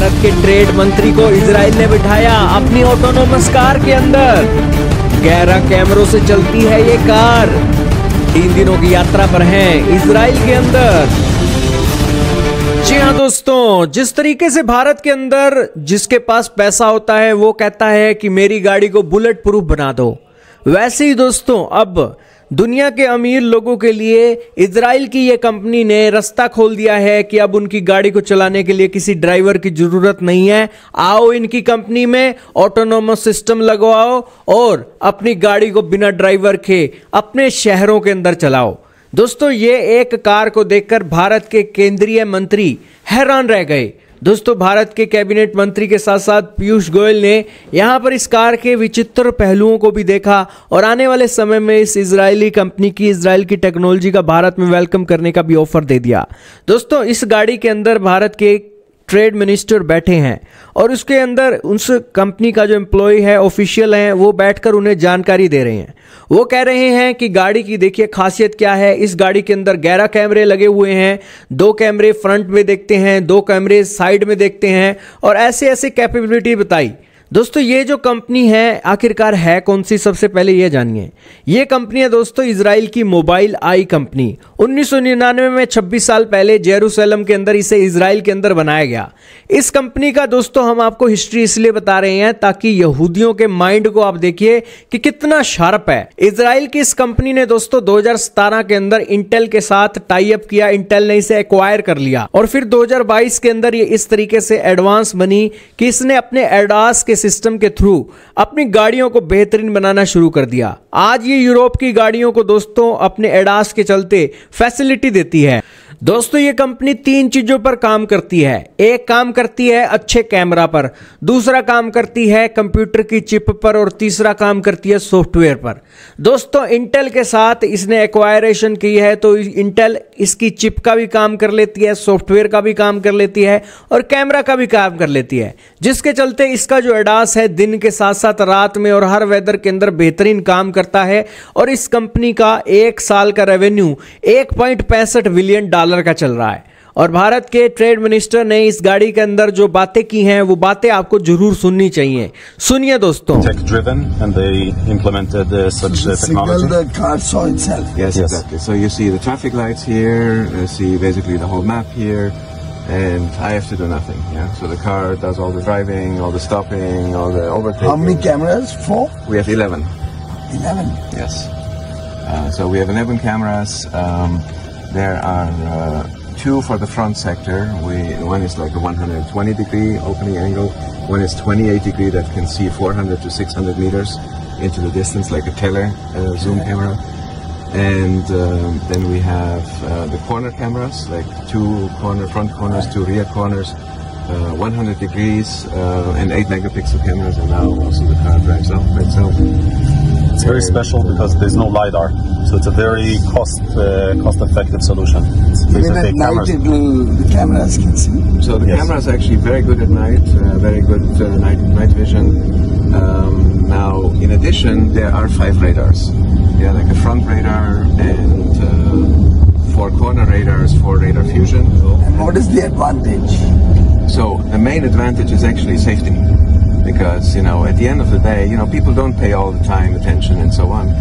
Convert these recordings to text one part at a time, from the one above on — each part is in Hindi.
भारत के ट्रेड मंत्री को इजराइल ने बिठाया अपनी ऑटोनोमस कार के अंदर। 11 कैमरों से चलती है ये कार। 3 दिनों की यात्रा पर हैं इजराइल के अंदर। जी हाँ दोस्तों, जिस तरीके से भारत के अंदर जिसके पास पैसा होता है वो कहता है कि मेरी गाड़ी को बुलेट प्रूफ बना दो, वैसे ही दोस्तों अब दुनिया के अमीर लोगों के लिए इजराइल की ये कंपनी ने रास्ता खोल दिया है कि अब उनकी गाड़ी को चलाने के लिए किसी ड्राइवर की जरूरत नहीं है। आओ इनकी कंपनी में ऑटोनोमस सिस्टम लगवाओ और अपनी गाड़ी को बिना ड्राइवर के अपने शहरों के अंदर चलाओ। दोस्तों, ये एक कार को देखकर भारत के केंद्रीय मंत्री हैरान रह गए। दोस्तों, भारत के कैबिनेट मंत्री के साथ साथ पीयूष गोयल ने यहां पर इस कार के विचित्र पहलुओं को भी देखा और आने वाले समय में इस इजरायली कंपनी की, इजराइल की टेक्नोलॉजी का भारत में वेलकम करने का भी ऑफर दे दिया। दोस्तों, इस गाड़ी के अंदर भारत के ट्रेड मिनिस्टर बैठे हैं और उसके अंदर उस कंपनी का जो एम्प्लॉय है, ऑफिशियल हैं, वो बैठकर उन्हें जानकारी दे रहे हैं। वो कह रहे हैं कि गाड़ी की देखिए खासियत क्या है। इस गाड़ी के अंदर 11 कैमरे लगे हुए हैं। 2 कैमरे फ्रंट में देखते हैं, 2 कैमरे साइड में देखते हैं और ऐसे ऐसे कैपेबिलिटी बताई। दोस्तों, ये जो कंपनी है आखिरकार है कौन सी, सबसे पहले ये जानिए। ये कंपनी है दोस्तों इजराइल की मोबाइल आई कंपनी। 1999 में 26 साल पहले जेरूसलम के अंदर इसे इजराइल के अंदर बनाया गया। इस कंपनी का दोस्तों हम आपको हिस्ट्री इसलिए बता रहे हैं ताकि यहूदियों के माइंड को आप देखिए कि कितना शार्प है। इजराइल की इस कंपनी ने दोस्तों 2017 के अंदर इंटेल के साथ टाई अप किया। इंटेल ने इसे एक्वायर कर लिया और फिर 2022 के अंदर ये इस तरीके से एडवांस बनी कि इसने अपने एडास के सिस्टम के थ्रू अपनी गाड़ियों को बेहतरीन बनाना शुरू कर दिया। आज ये यूरोप की गाड़ियों को दोस्तों अपने एडास के चलते फैसिलिटी देती है। दोस्तों, ये कंपनी 3 चीजों पर काम करती है। एक काम करती है अच्छे कैमरा पर, दूसरा काम करती है कंप्यूटर की चिप पर और तीसरा काम करती है सॉफ्टवेयर पर। दोस्तों, इंटेल के साथ इसने एक्वायरेशन की है तो इंटेल इसकी चिप का भी काम कर लेती है, सॉफ्टवेयर का भी काम कर लेती है और कैमरा का भी काम कर लेती है, जिसके चलते इसका जो एडास है दिन के साथ साथ रात में और हर वेदर के अंदर बेहतरीन काम करता है। और इस कंपनी का 1 साल का रेवेन्यू $1.65 बिलियन का चल रहा है। और भारत के ट्रेड मिनिस्टर ने इस गाड़ी के अंदर जो बातें की हैं वो बातें आपको जरूर सुननी चाहिए। सुनिए दोस्तों। Tech driven and they implemented such technology. The car saw itself. Yes, exactly. So you see the traffic lights here, you see basically the whole map here, and I have to do nothing. Yeah. So the car does all the driving, all the stopping, all the overtaking. How many cameras? 4? We have 11. 11. Yes. So we have 11 cameras. There are 2 for the front sector. One is like a 120-degree opening angle. One is 28-degree that can see 400 to 600 meters into the distance, like a tele zoom camera. And then we have the corner cameras, like 2 front corners, 2 rear corners, 100 degrees, and 8 megapixel cameras. And now also the car drives out by itself. It's very special because there's no LiDAR, so it's a very cost-effective solution. Even at night, the cameras can see. So the camera is actually very good at night, very good night vision. Now, in addition, there are 5 radars. Yeah, like a front radar and 4 corner radars, 4 radar fusion. And what is the advantage? So the main advantage is actually safety. Because, you know, at the end of the day, you know, people don't pay all the time attention and so on.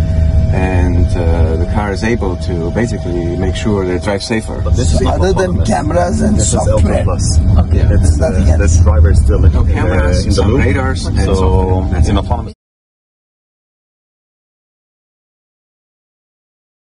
And the car is able to basically make sure that it drives safer. But this is other than cameras and this software. Is yeah. This driver is still in the cameras, loop. radars, and so software. it's an autonomous.